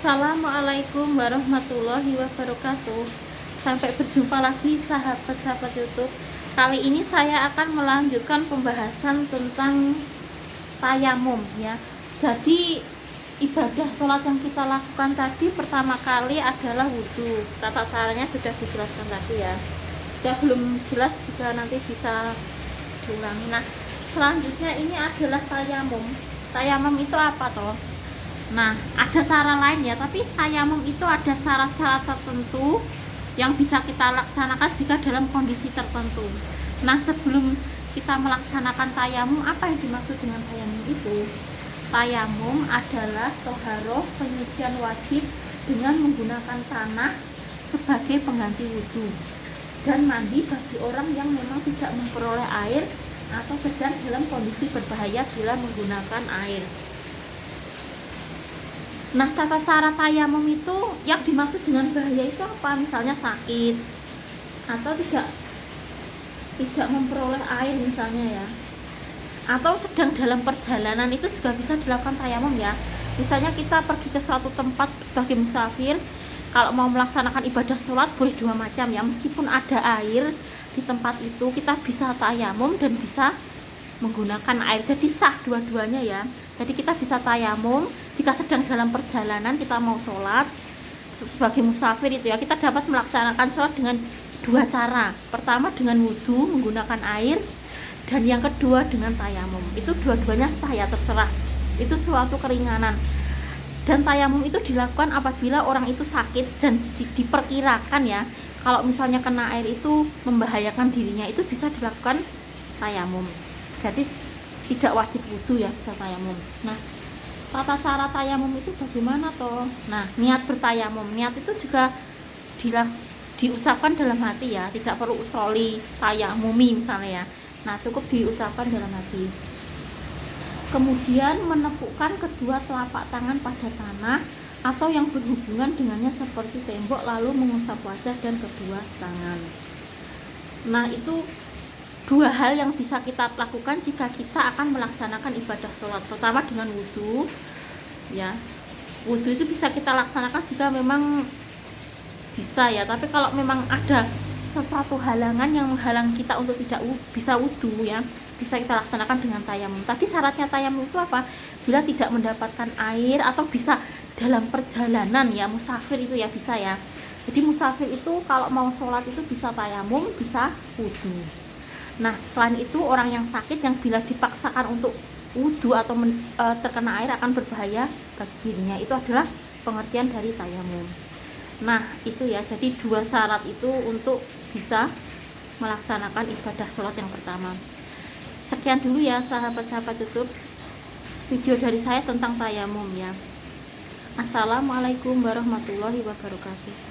Assalamualaikum warahmatullahi wabarakatuh. Sampai berjumpa lagi sahabat-sahabat YouTube. Kali ini saya akan melanjutkan pembahasan tentang tayamum ya. Jadi ibadah sholat yang kita lakukan tadi pertama kali adalah wudhu. Tata caranya sudah dijelaskan tadi ya. Sudah belum jelas juga nanti bisa diulangi. Nah, selanjutnya ini adalah tayamum. Tayamum itu apa toh? Nah, ada cara lain ya, tapi tayamum itu ada syarat-syarat tertentu yang bisa kita laksanakan jika dalam kondisi tertentu. Nah, sebelum kita melaksanakan tayamum, apa yang dimaksud dengan tayamum itu? Tayamum adalah toharoh, penyucian wajib dengan menggunakan tanah sebagai pengganti wudhu dan mandi bagi orang yang memang tidak memperoleh air atau sedang dalam kondisi berbahaya bila menggunakan air. Nah, tata cara tayamum itu yang dimaksud dengan bahaya itu apa? Misalnya sakit atau tidak memperoleh air misalnya ya, atau sedang dalam perjalanan, itu juga bisa dilakukan tayamum ya. Misalnya kita pergi ke suatu tempat sebagai musafir, kalau mau melaksanakan ibadah sholat boleh dua macam ya, meskipun ada air di tempat itu kita bisa tayamum dan bisa menggunakan air, jadi sah dua-duanya ya. Jadi kita bisa tayamum jika sedang dalam perjalanan kita mau sholat sebagai musafir itu ya, kita dapat melaksanakan sholat dengan dua cara. Pertama dengan wudhu menggunakan air, dan yang kedua dengan tayamum. Itu dua-duanya sah ya, terserah, itu suatu keringanan. Dan tayamum itu dilakukan apabila orang itu sakit dan diperkirakan ya, kalau misalnya kena air itu membahayakan dirinya, itu bisa dilakukan tayamum. Jadi tidak wajib wudhu ya, bisa tayamum. Nah, tata cara tayamum itu bagaimana toh? Nah, niat bertayamum, niat itu juga diucapkan dalam hati ya, tidak perlu usoli tayamumi misalnya ya. Nah, cukup diucapkan dalam hati. Kemudian menepukkan kedua telapak tangan pada tanah atau yang berhubungan dengannya seperti tembok, lalu mengusap wajah dan kedua tangan. Nah, itu dua hal yang bisa kita lakukan jika kita akan melaksanakan ibadah sholat. Pertama dengan wudhu ya, wudhu itu bisa kita laksanakan jika memang bisa ya, tapi kalau memang ada sesuatu halangan yang menghalang kita untuk tidak bisa wudhu ya, bisa kita laksanakan dengan tayamum. Tapi syaratnya tayamum itu apa? Bila tidak mendapatkan air atau bisa dalam perjalanan ya, musafir itu ya bisa ya. Jadi musafir itu kalau mau sholat itu bisa tayamum, bisa wudhu. Nah, selain itu orang yang sakit yang bila dipaksakan untuk wudhu atau terkena air akan berbahaya bagi dirinya, itu adalah pengertian dari tayamum. Nah, itu ya, jadi dua syarat itu untuk bisa melaksanakan ibadah sholat yang pertama. Sekian dulu ya sahabat-sahabat YouTube video dari saya tentang tayamum ya. Assalamualaikum warahmatullahi wabarakatuh.